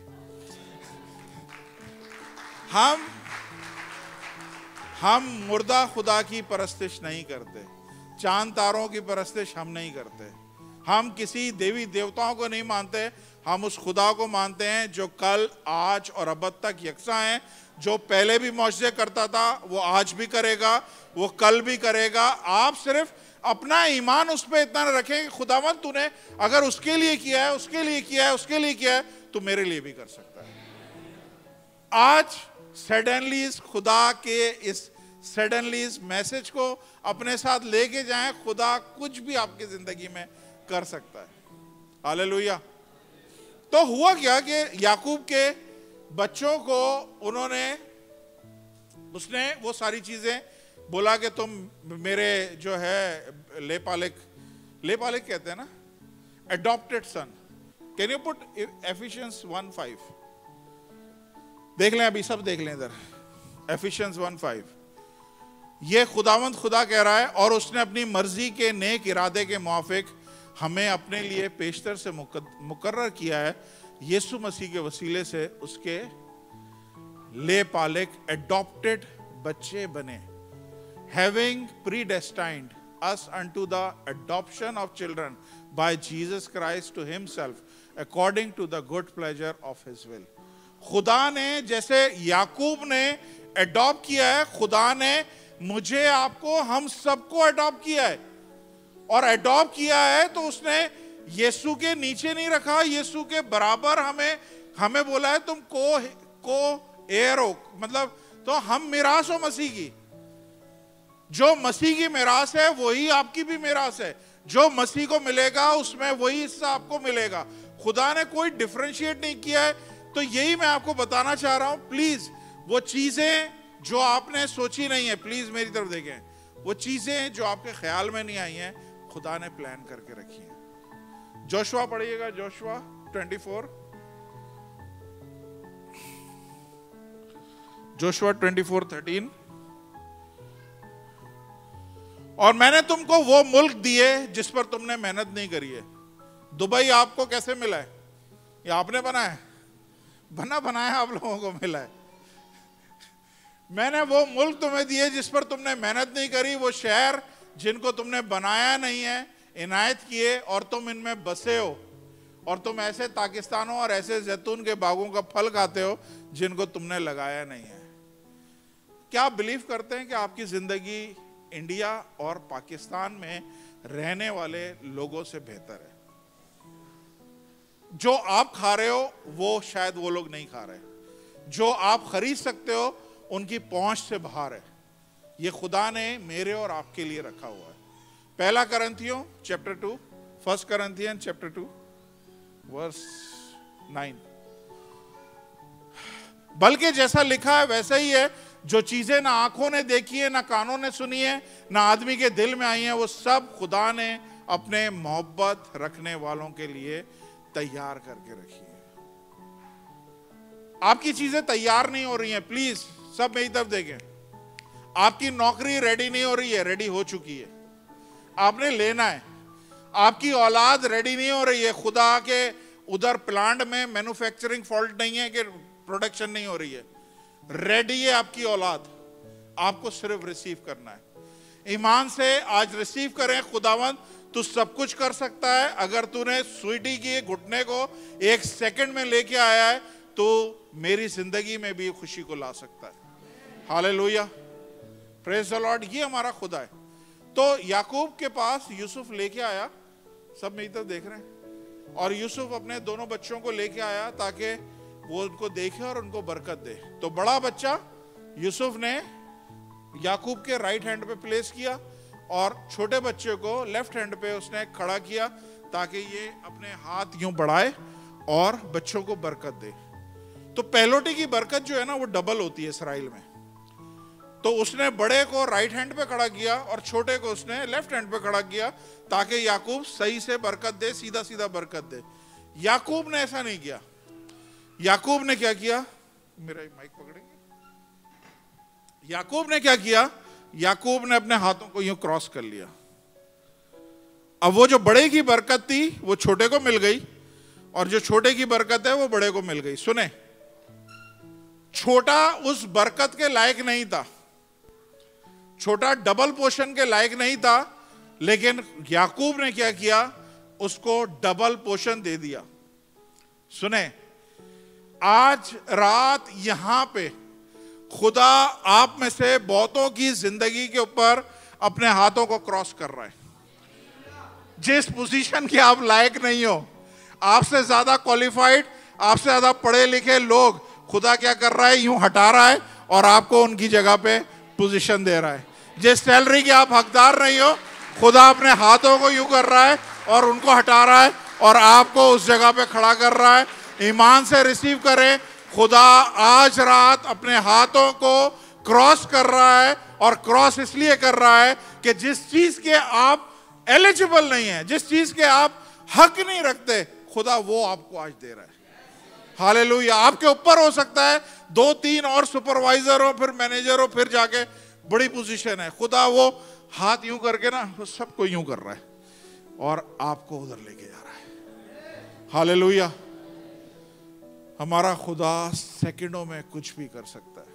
हम मुर्दा खुदा की परस्तिश नहीं करते, चांद तारों की परस्तिश हम नहीं करते, हम किसी देवी देवताओं को नहीं मानते। हम उस खुदा को मानते हैं जो कल, आज और अब तक यकसा है, जो पहले भी मौजज़े करता था, वो आज भी करेगा, वो कल भी करेगा। आप सिर्फ अपना ईमान उस पर इतना रखें कि खुदावंद तूने अगर उसके लिए किया है, उसके लिए किया है, उसके लिए किया है, तो मेरे लिए भी कर सकता है। आज सडनलीज, खुदा के इस सडनलीज मैसेज को अपने साथ लेके जाएं। खुदा कुछ भी आपकी जिंदगी में कर सकता है। हालेलुया। तो हुआ क्या कि याकूब के बच्चों को उसने वो सारी चीजें बोला कि तुम मेरे जो है लेपालिक कहते हैं ना, adopted son. Can you put efficiency 1:5? देख लें, अभी सब देख लें इधर, एफिशियंस 1:5। ये खुदावंद खुदा कह रहा है, और उसने अपनी मर्जी के नेक इरादे के मुआफिक हमें अपने लिए पेशतर से मुकर्रर किया है, यीशु मसीह के वसीले से उसके लेपालिक एडॉप्टेड बच्चे बने। Having predestined us unto the adoption of children by Jesus Christ to himself according to the good pleasure of his will। खुदा ने जैसे याकूब ने एडॉप्ट किया है, खुदा ने मुझे, आपको, हम सबको एडॉप्ट किया है। और एडॉप्ट किया है तो उसने यीशु के नीचे नहीं रखा, यीशु के बराबर हमें बोला है तुम को एयर हो, मतलब तो हम मिरास हो मसीह की। जो मसीह की मिरास है वही आपकी भी मिरास है। जो मसीह को मिलेगा उसमें वही हिस्सा आपको मिलेगा। खुदा ने कोई डिफरेंशिएट नहीं किया है। तो यही मैं आपको बताना चाह रहा हूं। प्लीज वो चीजें जो आपने सोची नहीं है, प्लीज मेरी तरफ देखें। वो चीजें जो आपके ख्याल में नहीं आई हैं, खुदा ने प्लान करके रखी हैं। जोशुआ पढ़िएगा, जोशुआ 24, जोशुआ 24:13। और मैंने तुमको वो मुल्क दिए जिस पर तुमने मेहनत नहीं करी है। दुबई आपको कैसे मिला है? ये आपने बनाया? बनाया आप लोगों को मिला है। मैंने वो मुल्क तुम्हें दिए जिस पर तुमने मेहनत नहीं करी, वो शहर जिनको तुमने बनाया नहीं है, इनायत किए, और तुम इनमें बसे हो। और तुम ऐसे पाकिस्तानों और ऐसे जैतून के बागों का फल खाते हो जिनको तुमने लगाया नहीं है। क्या आप बिलीव करते हैं कि आपकी जिंदगी इंडिया और पाकिस्तान में रहने वाले लोगों से बेहतर है? जो आप खा रहे हो वो शायद वो लोग नहीं खा रहे। जो आप खरीद सकते हो उनकी पहुंच से बाहर है। ये खुदा ने मेरे और आपके लिए रखा हुआ है। 1 करंथियों चैप्टर 2, 1 करंथियन चैप्टर 2 वर्स 9। बल्कि जैसा लिखा है वैसा ही है, जो चीजें ना आंखों ने देखी है, ना कानों ने सुनी है, ना आदमी के दिल में आई है, वो सब खुदा ने अपने मोहब्बत रखने वालों के लिए तैयार करके रखी है। आपकी चीजें तैयार नहीं हो रही हैं, प्लीज सब मेरी तरफ देखें। आपकी नौकरी रेडी नहीं हो रही है, रेडी हो चुकी है, आपने लेना है। आपकी औलाद रेडी नहीं हो रही है, खुदा के उधर प्लांट में मैन्युफैक्चरिंग फॉल्ट नहीं है कि प्रोडक्शन नहीं हो रही है, रेडी है आपकी औलाद, आपको सिर्फ रिसीव करना है। ईमान से आज रिसीव करें, खुदावंद तू सब कुछ कर सकता है। अगर तूने स्वीटी की घुटने को 1 सेकंड में लेके आया है तो मेरी जिंदगी में भी खुशी को ला सकता है। Hallelujah, praise the Lord. ये हमारा खुदा है। तो याकूब के पास यूसुफ लेके आया, सब मेरी तरफ देख रहे हैं, और यूसुफ अपने दोनों बच्चों को लेके आया ताकि वो उनको देखे और उनको बरकत दे। तो बड़ा बच्चा यूसुफ ने याकूब के राइट हैंड पे प्लेस किया और छोटे बच्चे को लेफ्ट हैंड पे उसने खड़ा किया ताकि ये अपने हाथ यूं बढ़ाए और बच्चों को बरकत दे। तो पहलोटी की बरकत जो है ना वो डबल होती है इसराइल में। तो उसने बड़े को राइट हैंड पे खड़ा किया और छोटे को उसने लेफ्ट हैंड पे खड़ा किया ताकि याकूब सही से बरकत दे, सीधा सीधा बरकत दे। याकूब ने ऐसा नहीं किया। याकूब ने क्या किया, मेरा माइक पकड़ेंगे, याकूब ने क्या किया, याकूब ने अपने हाथों को यूं क्रॉस कर लिया। अब वो जो बड़े की बरकत थी वो छोटे को मिल गई और जो छोटे की बरकत है वो बड़े को मिल गई। सुने, छोटा उस बरकत के लायक नहीं था, छोटा डबल पोर्शन के लायक नहीं था, लेकिन याकूब ने क्या किया, उसको डबल पोर्शन दे दिया। सुने, आज रात यहां पे खुदा आप में से बहुतों की जिंदगी के ऊपर अपने हाथों को क्रॉस कर रहा है। जिस पोजीशन के आप लायक नहीं हो, आपसे ज्यादा क्वालिफाइड, आपसे ज्यादा पढ़े लिखे लोग खुदा क्या कर रहा है, यूं हटा रहा है और आपको उनकी जगह पे पोजीशन दे रहा है। जिस सैलरी के आप हकदार नहीं हो, खुदा अपने हाथों को यूं कर रहा है और उनको हटा रहा है और आपको उस जगह पे खड़ा कर रहा है। ईमान से रिसीव करें, खुदा आज रात अपने हाथों को क्रॉस कर रहा है और क्रॉस इसलिए कर रहा है कि जिस चीज के आप एलिजिबल नहीं है, जिस चीज के आप हक नहीं रखते, खुदा वो आपको आज दे रहा है। हालेलुया। आपके ऊपर हो सकता है 2-3 और सुपरवाइजर हो, फिर मैनेजर हो, फिर जाके बड़ी पोजीशन है। खुदा वो हाथ यूं करके ना वो सबको यूं कर रहा है और आपको उधर लेके जा रहा है। हालेलुया। हमारा खुदा सेकंडों में कुछ भी कर सकता है।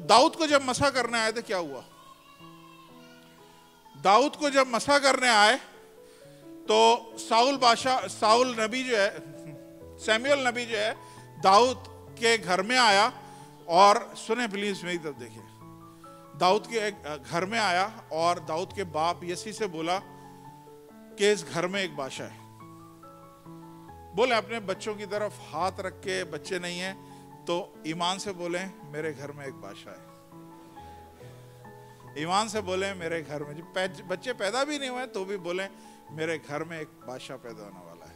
दाऊद को जब मसा करने आए थे क्या हुआ? दाऊद को जब मसा करने आए तो साउल नबी जो है, सैमुअल नबी जो है, दाऊद के घर में आया और सुने प्लीज मेरी तरफ देखिए, दाऊद के घर में आया और दाऊद के बाप यसी से बोला कि इस घर में एक बादशाह है। बोले अपने बच्चों की तरफ हाथ रख के, बच्चे नहीं है तो ईमान से बोले मेरे घर में एक बादशाह है। ईमान से बोले मेरे घर में, बच्चे पैदा भी नहीं हुए तो भी बोले मेरे घर में एक बादशाह पैदा होने वाला है।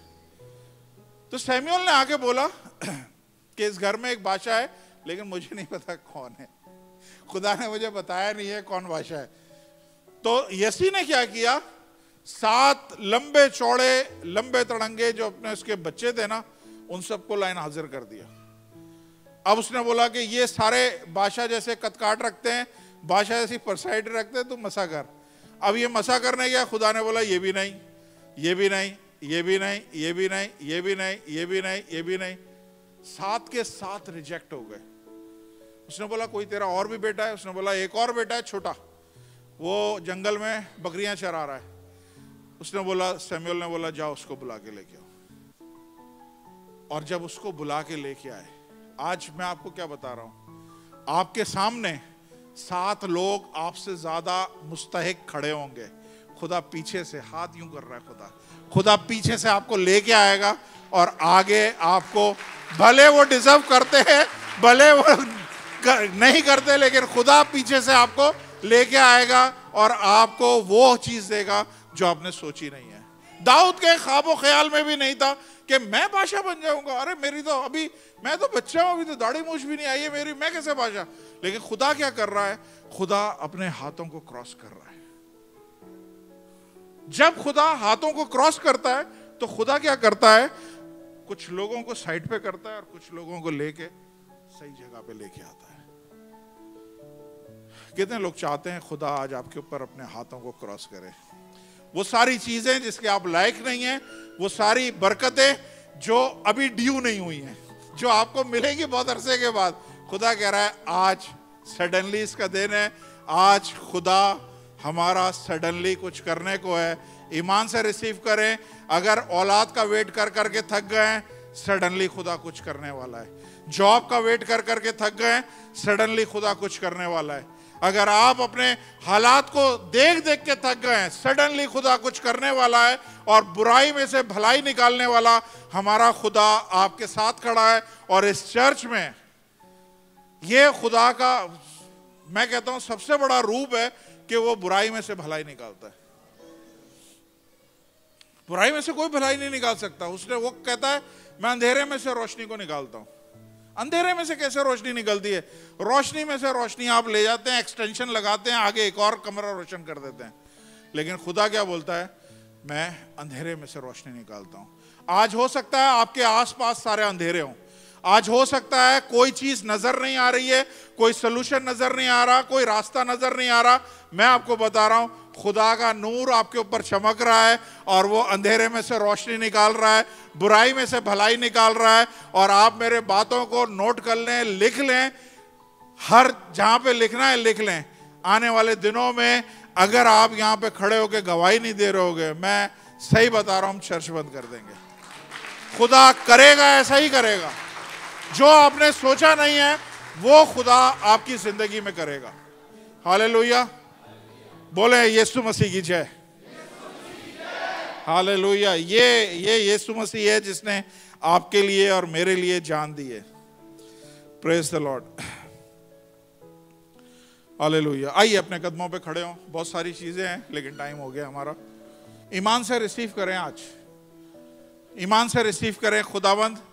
तो सैमुअल ने आके बोला कि इस घर में एक बादशाह है, लेकिन मुझे नहीं पता कौन है, खुदा ने मुझे बताया नहीं है कौन बादशाह है। तो यसी ने क्या किया, 7 लंबे चौड़े लंबे तड़ंगे जो अपने उसके बच्चे थे ना, उन सबको लाइन हाजिर कर दिया। अब उसने बोला कि ये सारे बादशाह जैसे कदकाठ रखते हैं, बादशाह जैसी पर्सनैलिटी रखते हैं, तुम मसा कर। अब ये मसा करने गया, खुदा ने बोला ये भी नहीं, ये भी नहीं, ये भी नहीं, ये भी नहीं, ये भी नहीं, ये भी नहीं, ये भी नहीं। 7 के 7 रिजेक्ट हो गए। उसने बोला कोई तेरा और भी बेटा है? उसने बोला एक और बेटा है छोटा, वो जंगल में बकरियां चरा रहा है। उसने बोला, सैमुअल ने बोला जाओ उसको बुला के लेके आओ। और जब उसको बुला के लेके आए, आज मैं आपको क्या बता रहा हूं, आपके सामने 7 लोग आपसे ज्यादा मुस्तहिक खड़े होंगे। खुदा पीछे से हाथ यूं कर रहा है, खुदा पीछे से आपको लेके आएगा और आगे आपको, भले वो डिजर्व करते हैं, भले वो नहीं करते, लेकिन खुदा पीछे से आपको लेके आएगा और आपको वो चीज देगा जो आपने सोची नहीं है। दाऊद के ख्वाबो ख्याल में भी नहीं था कि मैं बादशाह बन जाऊंगा। अरे मेरी तो अभी, मैं तो बच्चा हूं, अभी तो दाढ़ी मूछ भी नहीं आई है मेरी, मैं कैसे बादशाह? लेकिन खुदा क्या कर रहा है, खुदा अपने हाथों को क्रॉस कर रहा है। जब खुदा हाथों को क्रॉस करता है तो खुदा क्या करता है, कुछ लोगों को साइड पे करता है और कुछ लोगों को लेके सही जगह पे लेके आता है। कितने लोग चाहते हैं खुदा आज आपके ऊपर अपने हाथों को क्रॉस करे? वो सारी चीजें जिसके आप लायक नहीं हैं, वो सारी बरकतें जो अभी ड्यू नहीं हुई हैं, जो आपको मिलेगी बहुत अरसे के बाद, खुदा कह रहा है आज सडनली इसका दिन है। आज खुदा हमारा सडनली कुछ करने को है। ईमान से रिसीव करें। अगर औलाद का वेट कर करके थक गए, सडनली खुदा कुछ करने वाला है। जॉब का वेट कर करके थक गए, सडनली खुदा कुछ करने वाला है। अगर आप अपने हालात को देख देख के थक गए, सडनली खुदा कुछ करने वाला है और बुराई में से भलाई निकालने वाला हमारा खुदा आपके साथ खड़ा है। और इस चर्च में ये खुदा का, मैं कहता हूं, सबसे बड़ा रूप है कि वो बुराई में से भलाई निकालता है। बुराई में से कोई भलाई नहीं निकाल सकता। उसने, वो कहता है मैं अंधेरे में से रोशनी को निकालता हूं। अंधेरे में से कैसे रोशनी निकलती है? रोशनी में से रोशनी आप ले जाते हैं, एक्सटेंशन लगाते हैं, आगे एक और कमरा रोशन कर देते हैं। लेकिन खुदा क्या बोलता है? मैं अंधेरे में से रोशनी निकालता हूं। आज हो सकता है आपके आसपास सारे अंधेरे हों, आज हो सकता है कोई चीज नजर नहीं आ रही है, कोई सोल्यूशन नजर नहीं आ रहा, कोई रास्ता नजर नहीं आ रहा। मैं आपको बता रहा हूं, खुदा का नूर आपके ऊपर चमक रहा है और वो अंधेरे में से रोशनी निकाल रहा है, बुराई में से भलाई निकाल रहा है। और आप मेरे बातों को नोट कर लें, लिख लें, हर जहां पे लिखना है लिख लें। आने वाले दिनों में अगर आप यहां पे खड़े होकर गवाही नहीं दे रहे होगे, मैं सही बता रहा हूं, हम चर्च बंद कर देंगे। खुदा करेगा, ऐसा ही करेगा। जो आपने सोचा नहीं है वो खुदा आपकी जिंदगी में करेगा। हालेलुया, बोले यीशु मसीह की जय। हालेलुया। ये यीशु मसीह है जिसने आपके लिए और मेरे लिए जान दी है। Praise the Lord. हालेलुया। आइए अपने कदमों पे खड़े हों। बहुत सारी चीजें हैं लेकिन टाइम हो गया हमारा। ईमान से रिसीव करें, आज ईमान से रिसीव करें। खुदावंद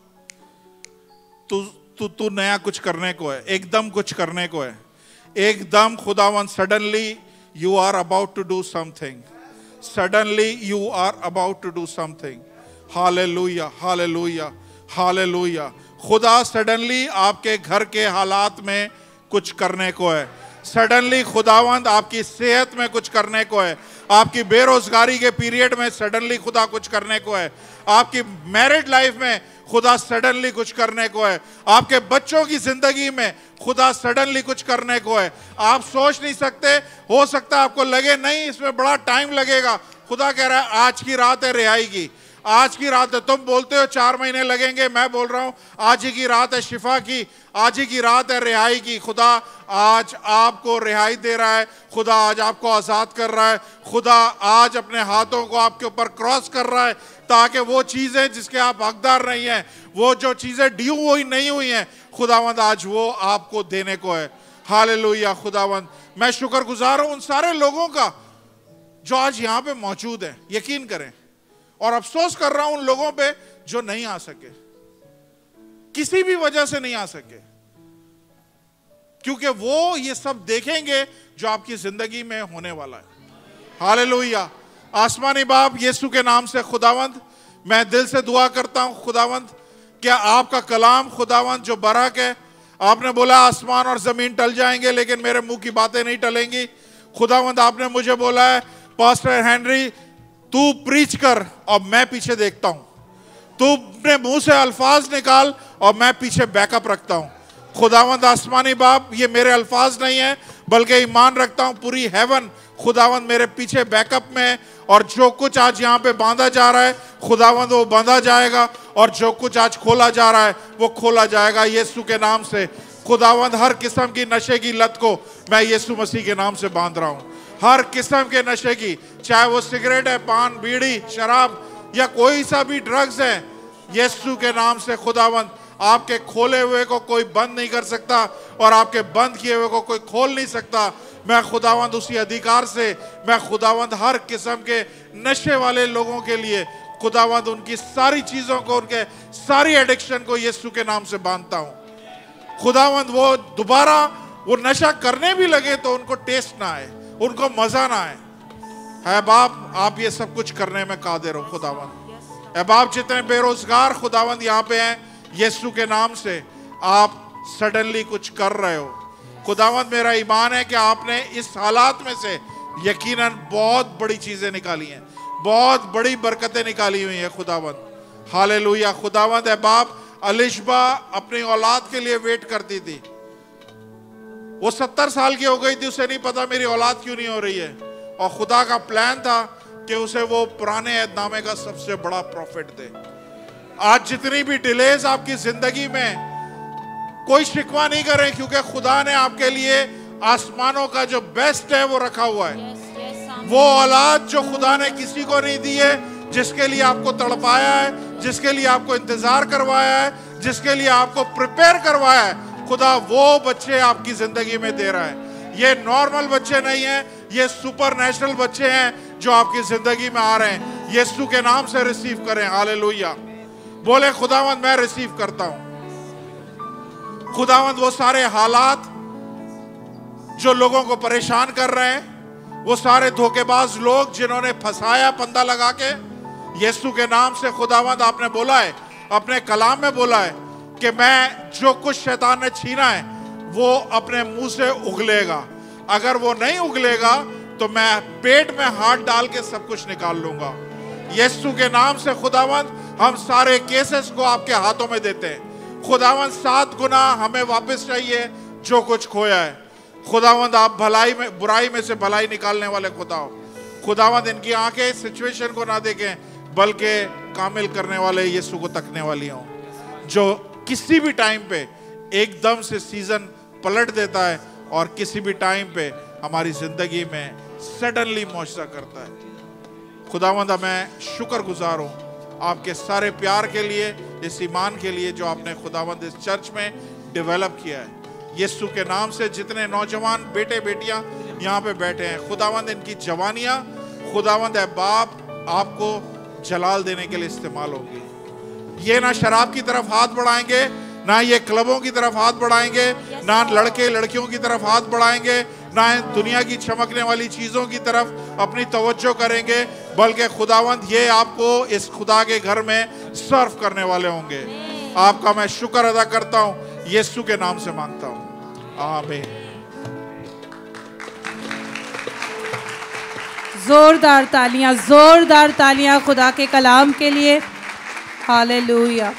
तू नया कुछ करने को है, एकदम कुछ करने को है, एकदम। खुदावंद suddenly you are about to do something, suddenly you are about to do something. Hallelujah, hallelujah, hallelujah. खुदा सडनली आपके घर के हालात में कुछ करने को है। सडनली खुदावंद आपकी सेहत में कुछ करने को है। आपकी बेरोजगारी के पीरियड में सडनली खुदा कुछ करने को है। आपकी मैरिड लाइफ में खुदा सडनली कुछ करने को है। आपके बच्चों की जिंदगी में खुदा सडनली कुछ करने को है। आप सोच नहीं सकते। हो सकता है आपको लगे नहीं इसमें बड़ा टाइम लगेगा। खुदा कह रहा है आज की रात है रिहाई की, आज की रात है। तुम बोलते हो 4 महीने लगेंगे, मैं बोल रहा हूं आज ही की रात है शिफा की, आज ही की रात है रिहाई की। खुदा आज आपको रिहाई दे रहा है। खुदा आज आपको आजाद कर रहा है। खुदा आज अपने हाथों को आपके ऊपर क्रॉस कर रहा है ताकि वो चीजें जिसके आप हकदार नहीं हैं, वो जो चीजें ड्यू हुई नहीं हुई हैं, खुदावंद आज वो आपको देने को है। हालेलुया। खुदावंद मैं शुक्रगुजार हूं उन सारे लोगों का जो आज यहां पे मौजूद हैं, यकीन करें। और अफसोस कर रहा हूं उन लोगों पे जो नहीं आ सके, किसी भी वजह से नहीं आ सके, क्योंकि वो ये सब देखेंगे जो आपकी जिंदगी में होने वाला है। हालेलुया। आसमानी बाप यीशु के नाम से खुदावंद मैं दिल से दुआ करता हूं खुदावंद, क्या आपका कलाम खुदावंद जो बरहक है, आपने बोला आसमान और जमीन टल जाएंगे लेकिन मेरे मुंह की बातें नहीं टलेंगी। खुदावंद आपने मुझे बोला है पास्टर हेनरी तू प्रीच कर और मैं पीछे देखता हूं, तू अपने मुंह से अल्फाज निकाल और मैं पीछे बैकअप रखता हूं। खुदावंद आसमानी बाप ये मेरे अल्फाज नहीं है बल्कि ईमान रखता हूं पूरी हेवन खुदावंद मेरे पीछे बैकअप में है। और जो कुछ आज यहाँ पे बांधा जा रहा है खुदावंद वो बांधा जाएगा और जो कुछ आज खोला जा रहा है वो खोला जाएगा यीशु के नाम से। खुदावंद हर किस्म की नशे की लत को मैं यीशु मसीह के नाम से बांध रहा हूँ। हर किस्म के नशे की, चाहे वो सिगरेट है, पान, बीड़ी, शराब या कोई सा भी ड्रग्स है, यीशु के नाम से खुदावंद आपके खोले हुए को कोई बंद नहीं कर सकता और आपके बंद किए हुए को कोई खोल नहीं सकता। मैं खुदावंद उसी अधिकार से मैं खुदावंद हर किस्म के नशे वाले लोगों के लिए खुदावंद उनकी सारी चीजों को, उनके सारी एडिक्शन को यीशु के नाम से बांधता हूं। खुदावंद वो दोबारा वो नशा करने भी लगे तो उनको टेस्ट ना आए, उनको मजा ना आए। है बाप आप ये सब कुछ करने में कादिर हो खुदावंद। है बाप जितने बेरोजगार खुदावंद यहाँ पे हैं यीशु के नाम से आप सडनली कुछ कर रहे हो खुदावंद। मेरा ईमान है कि आपने इस हालात में से यकीनन बहुत बड़ी चीजें निकाली हैं, बहुत बड़ी बरकतें निकाली हुई हैं खुदावंद। हालेलुया। खुदावंद है बाप, अलिशबा अपनी औलाद के लिए वेट करती थी। वो 70 साल की हो गई थी, उसे नहीं पता मेरी औलाद क्यों नहीं हो रही है, और खुदा का प्लान था कि उसे वो पुराने अहदनामे का सबसे बड़ा प्रॉफिट दे। आज जितनी भी डिलेज आपकी जिंदगी में, कोई शिकवा नहीं करें, क्योंकि खुदा ने आपके लिए आसमानों का जो बेस्ट है वो रखा हुआ है। वो औलाद जो खुदा ने किसी को नहीं दी है, जिसके लिए आपको तड़पाया है, जिसके लिए आपको इंतजार करवाया है, जिसके लिए आपको प्रिपेयर करवाया है, खुदा वो बच्चे आपकी जिंदगी में दे रहा है। ये नॉर्मल बच्चे नहीं हैं, ये सुपर नेचुरल बच्चे हैं जो आपकी जिंदगी में आ रहे हैं। यीशु के नाम से रिसीव करें। हालेलुया। बोले खुदावंद मैं रिसीव करता हूं। खुदावंद वो सारे हालात जो लोगों को परेशान कर रहे हैं, वो सारे धोखेबाज लोग जिन्होंने फंसाया पंदा लगा के, यीशु के नाम से खुदावंद आपने बोला है, अपने कलाम में बोला है कि मैं जो कुछ शैतान ने छीना है वो अपने मुंह से उगलेगा। अगर वो नहीं उगलेगा तो मैं पेट में हाथ डाल के सब कुछ निकाल लूंगा। यीशु के नाम से खुदावंद हम सारे केसेस को आपके हाथों में देते हैं। खुदावंद 7 गुना हमें वापस चाहिए जो कुछ खोया है। खुदावंद आप भलाई में, बुराई में से भलाई निकालने वाले खुदा हो। खुदावंद इनकी आंखें सिचुएशन को ना देखें, बल्कि कामिल करने वाले यीशु को तकने वाली हों, जो किसी भी टाइम पे एकदम से सीजन पलट देता है और किसी भी टाइम पे हमारी जिंदगी में सडनली मौजज़ा करता है। खुदावंद मैं शुक्रगुजार हूँ आपके सारे प्यार के लिए, इस ईमान के लिए जो आपने खुदावंद इस चर्च में डेवलप किया है। यीशु के नाम से जितने नौजवान बेटे बेटियां यहाँ पे बैठे हैं, खुदावंद इनकी जवानियां खुदावंद है बाप आपको जलाल देने के लिए इस्तेमाल होगी। ये ना शराब की तरफ हाथ बढ़ाएंगे, ना ये क्लबों की तरफ हाथ बढ़ाएंगे, ना लड़के लड़कियों की तरफ हाथ बढ़ाएंगे, ना दुनिया की चमकने वाली चीजों की तरफ अपनी तवज्जो करेंगे, बल्कि खुदावंद ये आपको इस खुदा के घर में सर्व करने वाले होंगे। आपका मैं शुक्र अदा करता हूँ, यीशु के नाम से मांगता हूँ, आमीन। जोरदार तालियां खुदा के कलाम के लिए। हालेलुया।